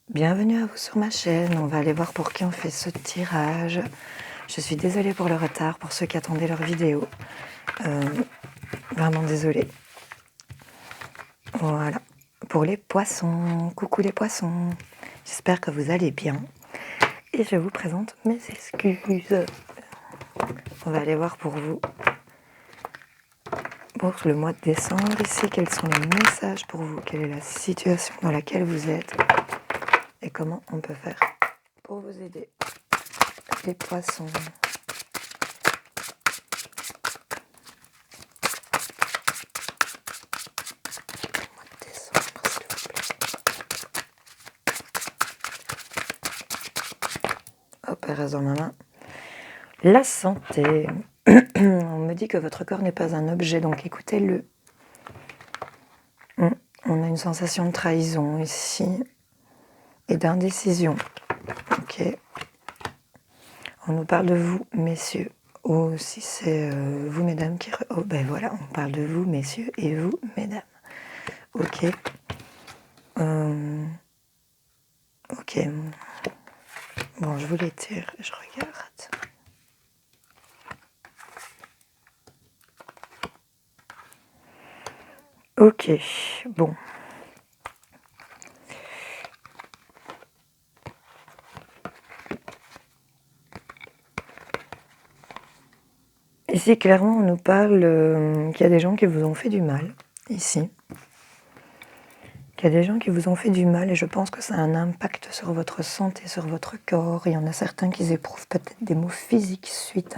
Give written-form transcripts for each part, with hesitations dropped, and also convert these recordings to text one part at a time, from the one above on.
Bienvenue à vous sur ma chaîne, on va aller voir pour qui on fait ce tirage. Je suis désolée pour le retard, pour ceux qui attendaient leur vidéo. Vraiment désolée. Voilà, pour les poissons, coucou les poissons. J'espère que vous allez bien. Et je vous présente mes excuses. On va aller voir pour vous. Pour le mois de décembre, ici, quels sont les messages pour vous? Quelle est la situation dans laquelle vous êtes? Et comment on peut faire pour vous aider? Les poissons. Mois de décembre, s'il vous plaît. Hop, elle reste dans ma main. La santé. On me dit que votre corps n'est pas un objet, donc écoutez-le. On a une sensation de trahison ici et d'indécision. Ok. On nous parle de vous, messieurs. Ou si c'est vous, mesdames, qui... Oh, ben voilà, on parle de vous, messieurs, et vous, mesdames. Ok. Ok. Bon, je vous les tire, je regarde. Ok, bon. Ici, clairement, on nous parle qu'il y a des gens qui vous ont fait du mal, ici. Qu'il y a des gens qui vous ont fait du mal et je pense que ça a un impact sur votre santé, sur votre corps. Il y en a certains qui éprouvent peut-être des maux physiques suite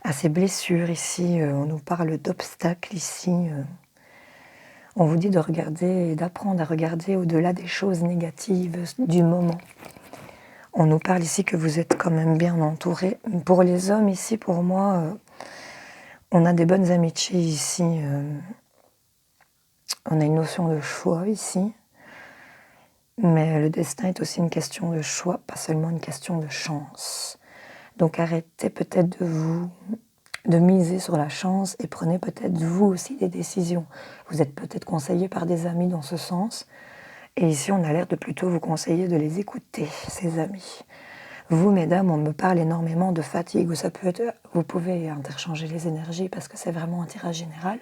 à ces blessures ici. On nous parle d'obstacles ici. On vous dit de regarder et d'apprendre à regarder au-delà des choses négatives du moment. On nous parle ici que vous êtes quand même bien entourés. Pour les hommes ici, pour moi, on a des bonnes amitiés ici. On a une notion de choix ici. Mais le destin est aussi une question de choix, pas seulement une question de chance. Donc arrêtez peut-être de miser sur la chance et prenez peut-être vous aussi des décisions. Vous êtes peut-être conseillé par des amis dans ce sens. Et ici, on a l'air de plutôt vous conseiller de les écouter, ces amis. Vous, mesdames, on me parle énormément de fatigue, ou ça peut être, vous pouvez interchanger les énergies parce que c'est vraiment un tirage général.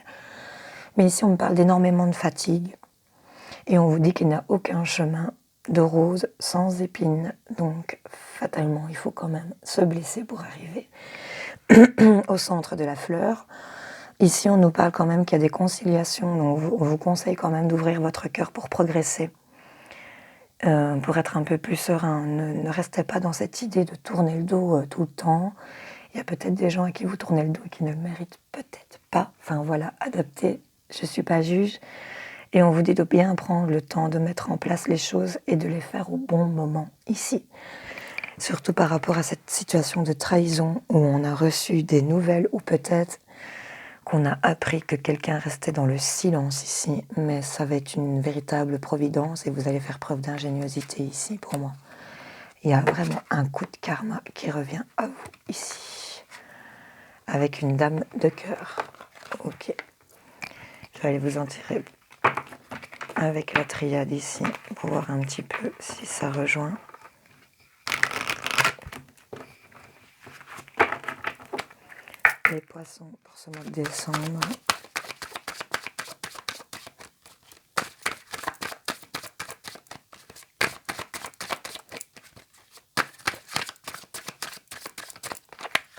Mais ici, on me parle d'énormément de fatigue. Et on vous dit qu'il n'y a aucun chemin de rose sans épines. Donc, fatalement, il faut quand même se blesser pour arriver au centre de la fleur. Ici, on nous parle quand même qu'il y a des conciliations. Donc, on vous conseille quand même d'ouvrir votre cœur pour progresser. Pour être un peu plus serein. Ne restez pas dans cette idée de tourner le dos tout le temps. Il y a peut-être des gens à qui vous tournez le dos et qui ne le méritent peut-être pas. Enfin voilà, adaptez. Je ne suis pas juge. Et on vous dit de bien prendre le temps de mettre en place les choses et de les faire au bon moment, ici. Surtout par rapport à cette situation de trahison où on a reçu des nouvelles ou peut-être qu'on a appris que quelqu'un restait dans le silence ici. Mais ça va être une véritable providence et vous allez faire preuve d'ingéniosité ici pour moi. Il y a vraiment un coup de karma qui revient à vous ici. Avec une dame de cœur. Ok. Je vais aller vous en tirer avec la triade ici pour voir un petit peu si ça rejoint. Les poissons pour ce mois de décembre.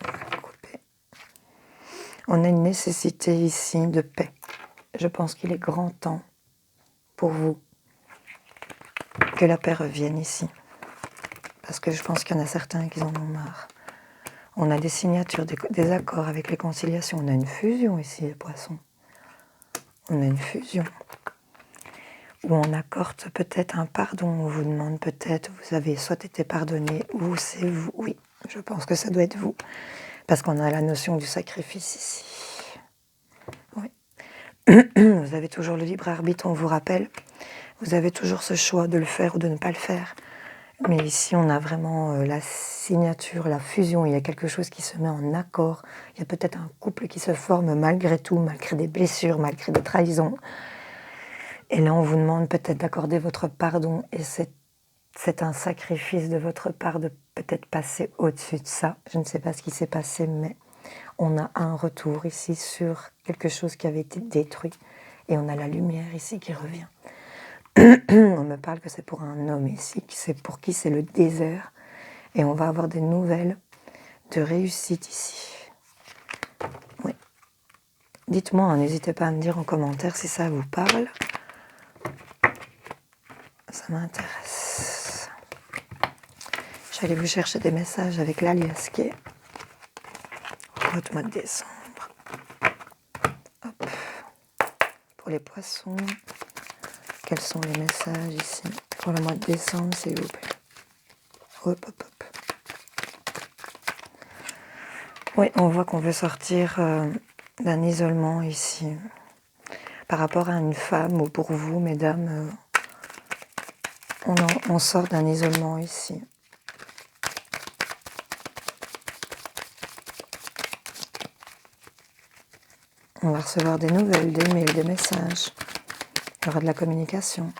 On va couper. On a une nécessité ici de paix. Je pense qu'il est grand temps pour vous que la paix revienne ici. Parce que je pense qu'il y en a certains qui en ont marre. On a des signatures, des accords avec les conciliations. On a une fusion ici, les poissons. On a une fusion. Où on accorde peut-être un pardon. On vous demande peut-être, vous avez soit été pardonné ou c'est vous. Oui, je pense que ça doit être vous. Parce qu'on a la notion du sacrifice ici. Oui. Vous avez toujours le libre arbitre, on vous rappelle. Vous avez toujours ce choix de le faire ou de ne pas le faire. Mais ici, on a vraiment la signature, la fusion. Il y a quelque chose qui se met en accord. Il y a peut-être un couple qui se forme malgré tout, malgré des blessures, malgré des trahisons. Et là, on vous demande peut-être d'accorder votre pardon. Et c'est c'est un sacrifice de votre part de peut-être passer au-dessus de ça. Je ne sais pas ce qui s'est passé, mais on a un retour ici sur quelque chose qui avait été détruit. Et on a la lumière ici qui revient. On me parle que c'est pour un homme ici, pour qui c'est le désert. Et on va avoir des nouvelles de réussite ici. Oui. Dites-moi, n'hésitez pas à me dire en commentaire si ça vous parle. Ça m'intéresse. J'allais vous chercher des messages avec l'alias qui est votre mois de décembre. Hop. Pour les poissons, quels sont les messages ici? Pour le mois de décembre, s'il vous plaît. Hop, hop, hop. Oui, on voit qu'on veut sortir d'un isolement ici. Par rapport à une femme, ou pour vous, mesdames, on sort d'un isolement ici. On va recevoir des nouvelles, des mails, des messages. Il y aura de la communication.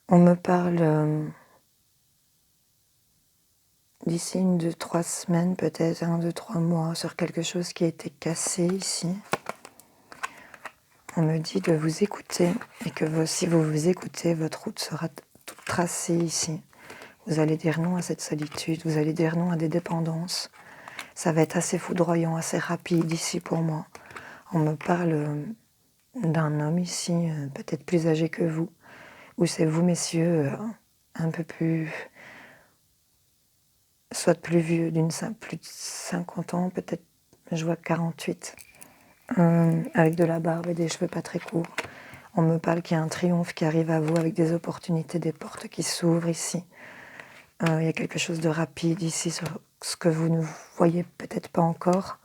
On me parle d'ici 1, 2, 3 semaines, peut-être 1, 2, 3 mois, sur quelque chose qui a été cassé ici. On me dit de vous écouter et que si vous vous écoutez, votre route sera toute tracée ici. Vous allez dire non à cette solitude, vous allez dire non à des dépendances. Ça va être assez foudroyant, assez rapide ici pour moi. On me parle d'un homme ici, peut-être plus âgé que vous, ou c'est vous, messieurs, un peu plus, soit plus vieux, plus de 50 ans, peut-être, je vois 48, avec de la barbe et des cheveux pas très courts. On me parle qu'il y a un triomphe qui arrive à vous avec des opportunités, des portes qui s'ouvrent ici. Il y a quelque chose de rapide ici sur ce que vous ne voyez peut-être pas encore.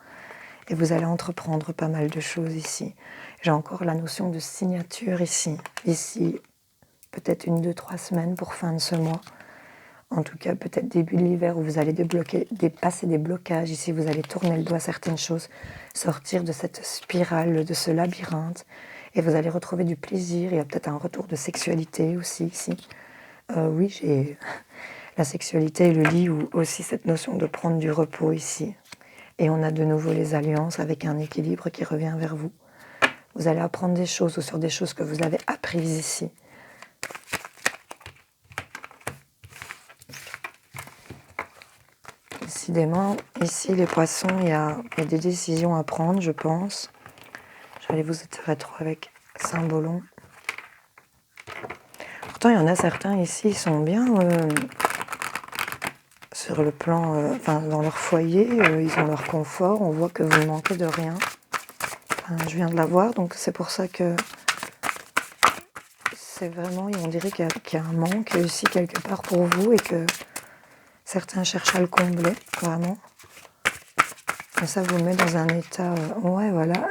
Et vous allez entreprendre pas mal de choses ici. J'ai encore la notion de signature ici. Ici, peut-être 1, 2, 3 semaines pour fin de ce mois. En tout cas, peut-être début de l'hiver où vous allez dépasser des blocages. Ici, vous allez tourner le doigt à certaines choses, sortir de cette spirale, de ce labyrinthe. Et vous allez retrouver du plaisir. Il y a peut-être un retour de sexualité aussi ici. Oui, j'ai la sexualité et le lit, ou aussi cette notion de prendre du repos ici. Et on a de nouveau les alliances avec un équilibre qui revient vers vous. Vous allez apprendre des choses ou sur des choses que vous avez apprises ici. Décidément, ici, les poissons, il y a des décisions à prendre, je pense. Je vais aller vous rétro avec Symbolon. Pourtant, il y en a certains ici, ils sont bien sur le plan, dans leur foyer, ils ont leur confort, on voit que vous ne manquez de rien. Je viens de la voir, donc c'est pour ça que c'est vraiment, on dirait qu'il y a un manque ici quelque part pour vous et que certains cherchent à le combler, vraiment. Et ça vous met dans un état, ouais voilà,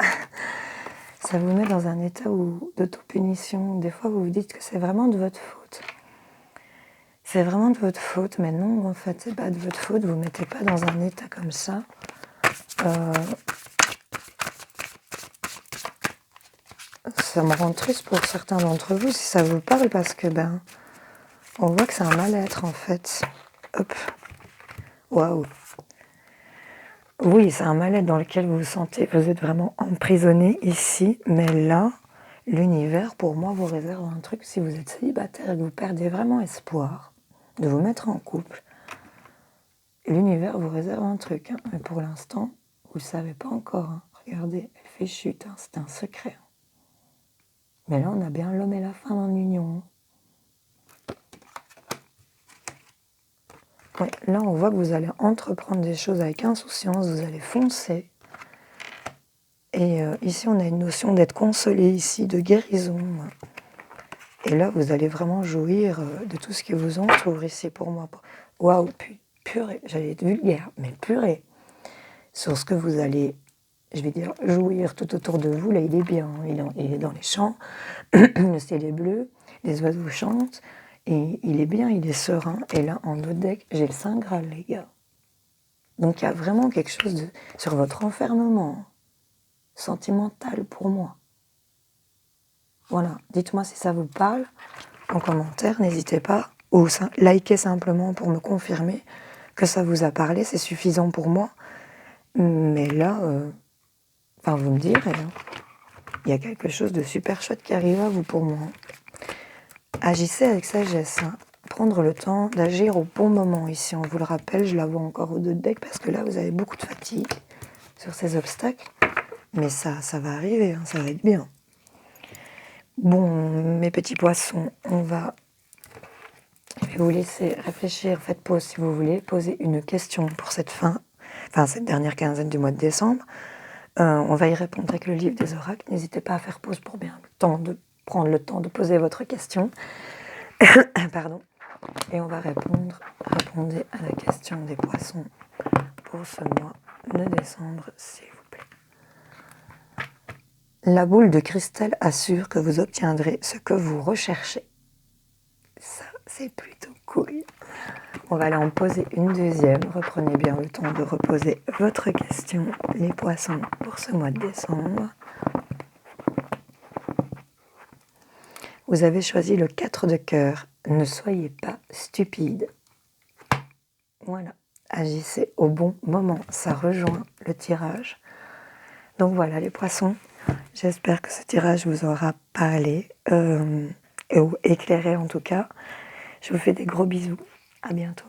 ça vous met dans un état d'autopunition. Des fois vous vous dites que c'est vraiment de votre faute. C'est vraiment de votre faute, mais non, en fait, c'est pas de votre faute, vous ne mettez pas dans un état comme ça. Ça me rend triste pour certains d'entre vous si ça vous parle, parce que on voit que c'est un mal-être en fait. Hop, waouh. Oui, c'est un mal-être dans lequel vous vous sentez, vous êtes vraiment emprisonné ici, mais là, l'univers pour moi vous réserve un truc. Si vous êtes célibataire et que vous perdez vraiment espoir de vous mettre en couple, l'univers vous réserve un truc, mais pour l'instant, vous ne le savez pas encore. Regardez, elle fait chute, c'est un secret. Mais là, on a bien l'homme et la femme en union. Ouais, là, on voit que vous allez entreprendre des choses avec insouciance, vous allez foncer. Et ici, on a une notion d'être consolé ici, de guérison. Et là, vous allez vraiment jouir de tout ce qui vous entoure ici pour moi. Waouh, purée, j'allais être vulgaire, mais purée. Sur ce que vous allez, je vais dire, jouir tout autour de vous. Là, il est bien, il est dans les champs, le ciel est bleu, les oiseaux chantent, et il est bien, il est serein. Et là, en haut deck, j'ai le Saint Graal, les gars. Donc, il y a vraiment quelque chose sur votre enfermement sentimental pour moi. Voilà, dites-moi si ça vous parle en commentaire, n'hésitez pas. Ou likez simplement pour me confirmer que ça vous a parlé, c'est suffisant pour moi. Mais là, enfin vous me direz, hein. Il y a quelque chose de super chouette qui arrive à vous pour moi. Agissez avec sagesse, hein. Prendre le temps d'agir au bon moment ici. On vous le rappelle, je la vois encore au dos de deck parce que là vous avez beaucoup de fatigue sur ces obstacles. Mais ça va arriver, hein, ça va être bien. Bon, mes petits poissons, je vais vous laisser réfléchir, faites pause si vous voulez, poser une question pour cette cette dernière quinzaine du mois de décembre. On va y répondre avec le livre des oracles. N'hésitez pas à faire pause pour bien prendre le temps de poser votre question. Pardon. Et on va répondez à la question des poissons pour ce mois de décembre, s'il vous plaît. La boule de cristal assure que vous obtiendrez ce que vous recherchez. Ça, c'est plutôt cool. On va aller en poser une deuxième. Reprenez bien le temps de reposer votre question, les poissons, pour ce mois de décembre. Vous avez choisi le 4 de cœur. Ne soyez pas stupide. Voilà. Agissez au bon moment. Ça rejoint le tirage. Donc voilà les poissons. J'espère que ce tirage vous aura parlé, ou éclairé en tout cas. Je vous fais des gros bisous. À bientôt.